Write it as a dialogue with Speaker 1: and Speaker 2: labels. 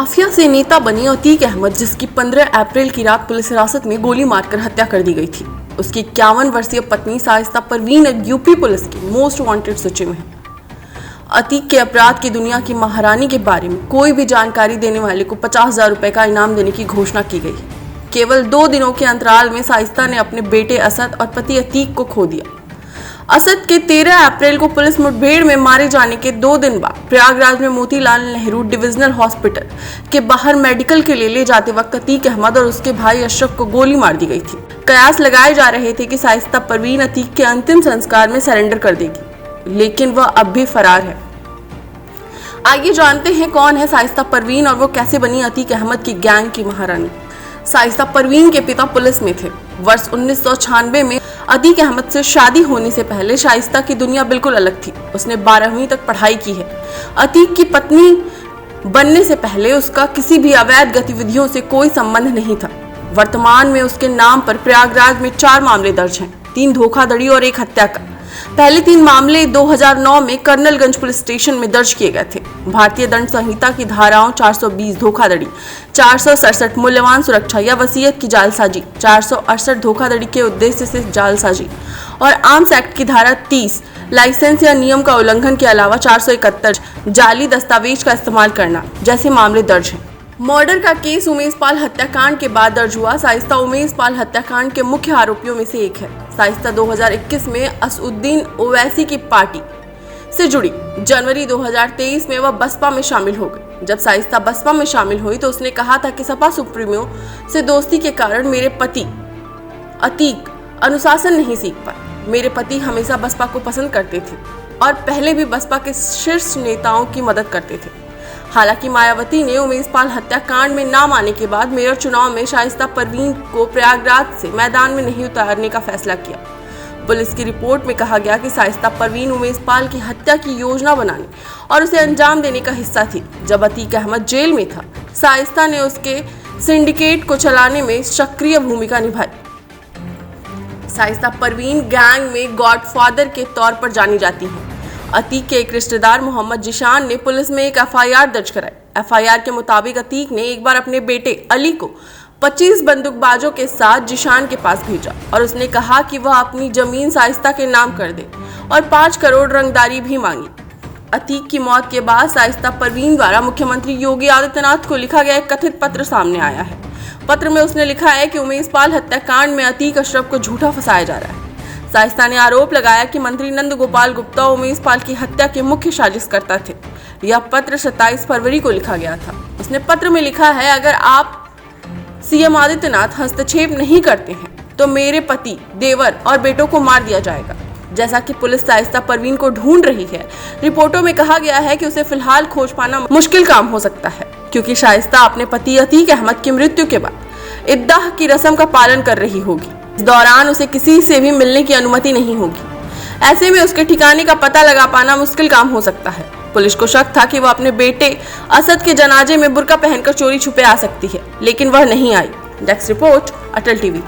Speaker 1: Mafia से नेता बनी अतीक अहमद, जिसकी 15 अप्रैल की रात पुलिस हिरासत में गोली मारकर हत्या कर दी गई थी। उसकी 51 वर्षीय पत्नी शाइस्ता परवीन यूपी पुलिस की मोस्ट वांटेड सूची में है। अतीक के अपराध की दुनिया की महारानी के बारे में कोई भी जानकारी देने वाले को 50,000 रुपए का इनाम देने की घोषणा की गई है। केवल 2 दिनों के अंतराल में शाइस्ता ने अपने बेटे असद और पति अतीक को खो दिया। असद के 13 अप्रैल को पुलिस मुठभेड़ में मारे जाने के 2 दिन बाद प्रयागराज में मोतीलाल नेहरू डिविजनल हॉस्पिटल के बाहर मेडिकल के लिए ले जाते वक्त अतीक अहमद और उसके भाई अशरफ को गोली मार दी गई थी। कयास लगाए जा रहे थे कि शाइस्ता परवीन अतीक के अंतिम संस्कार में सरेंडर कर देगी, लेकिन वह अब भी फरार है। आइए जानते हैं कौन है शाइस्ता परवीन और वो कैसे बनी अतीक अहमद की गैंग की महारानी। शाइस्ता परवीन के पिता पुलिस में थे। वर्ष 1996 में अतीक अहमद से शादी होने से पहले शाइस्ता की दुनिया बिल्कुल अलग थी। उसने 12वीं तक पढ़ाई की है। अतीक की पत्नी बनने से पहले उसका किसी भी अवैध गतिविधियों से कोई संबंध नहीं था। वर्तमान में उसके नाम पर प्रयागराज में 4 मामले दर्ज हैं, 3 धोखाधड़ी और 1 हत्या का। पहले 3 मामले 2009 में कर्नलगंज पुलिस स्टेशन में दर्ज किए गए थे। भारतीय दंड संहिता की धाराओं 420 धोखाधड़ी, 467 मूल्यवान सुरक्षा या वसीयत की जालसाजी, 468 धोखाधड़ी के उद्देश्य से जालसाजी और आर्म्स एक्ट की धारा 30 लाइसेंस या नियम का उल्लंघन के अलावा 471 जाली दस्तावेज का इस्तेमाल करना जैसे मामले दर्ज हैं। मर्डर का केस उमेश पाल हत्याकांड के बाद दर्ज हुआ। शाइस्ता उमेश पाल हत्याकांड के मुख्य आरोपियों में से एक है। शाइस्ता 2021 में असउद्दीन ओवैसी की पार्टी से जुड़ी। जनवरी 2023 में वह बसपा में शामिल हो गई। जब शाइस्ता बसपा में शामिल हुई तो उसने कहा था कि सपा सुप्रीमो से दोस्ती के कारण मेरे पति अतीक अनुशासन नहीं सीख पाए। मेरे पति हमेशा बसपा को पसंद करते थे और पहले भी बसपा के शीर्ष नेताओं की मदद करते थे। हालांकि मायावती ने उमेश पाल हत्याकांड में नाम आने के बाद मेयर चुनाव में शाइस्ता परवीन को प्रयागराज से मैदान में नहीं उतारने का फैसला किया। पुलिस की रिपोर्ट में कहा गया कि शाइस्ता परवीन उमेश पाल की हत्या की योजना बनाने और उसे अंजाम देने का हिस्सा थी। जब अतीक अहमद जेल में था, शाइस्ता ने उसके सिंडिकेट को चलाने में सक्रिय भूमिका निभाई। शाइस्ता परवीन गैंग में गॉडफादर के तौर पर जानी जाती है। अतीक के एक रिश्तेदार मोहम्मद जिशान ने पुलिस में एक एफआईआर दर्ज कराई। एफआईआर के मुताबिक अतीक ने एक बार अपने बेटे अली को 25 बंदूकबाजों के साथ जिशान के पास भेजा और उसने कहा कि वह अपनी जमीन शाइस्ता के नाम कर दे और 5 करोड़ रंगदारी भी मांगी। अतीक की मौत के बाद शाइस्ता परवीन द्वारा मुख्यमंत्री योगी आदित्यनाथ को लिखा गया एक कथित पत्र सामने आया है। पत्र में उसने लिखा है कि उमेश पाल हत्याकांड में अतीक अशरफ को झूठा फंसाया जा रहा है। शाइस्ता ने आरोप लगाया कि मंत्री नंद गोपाल गुप्ता उमेश पाल की हत्या के मुख्य साजिशकर्ता थे। यह पत्र 27 फरवरी को लिखा गया था। उसने पत्र में लिखा है, अगर आप सीएम आदित्यनाथ हस्तक्षेप नहीं करते हैं तो मेरे पति, देवर और बेटों को मार दिया जाएगा। जैसा कि पुलिस शाइस्ता परवीन को ढूंढ रही है, रिपोर्टों में कहा गया है कि उसे फिलहाल खोज पाना मुश्किल काम हो सकता है, क्योंकि शाइस्ता अपने पति अतीक अहमद की मृत्यु के बाद इद्दाह की रस्म का पालन कर रही होगी। इस दौरान उसे किसी से भी मिलने की अनुमति नहीं होगी। ऐसे में उसके ठिकाने का पता लगा पाना मुश्किल काम हो सकता है। पुलिस को शक था कि वह अपने बेटे असद के जनाजे में बुर्का पहनकर चोरी छुपे आ सकती है, लेकिन वह नहीं आई। डेस्क रिपोर्ट, अटल टीवी।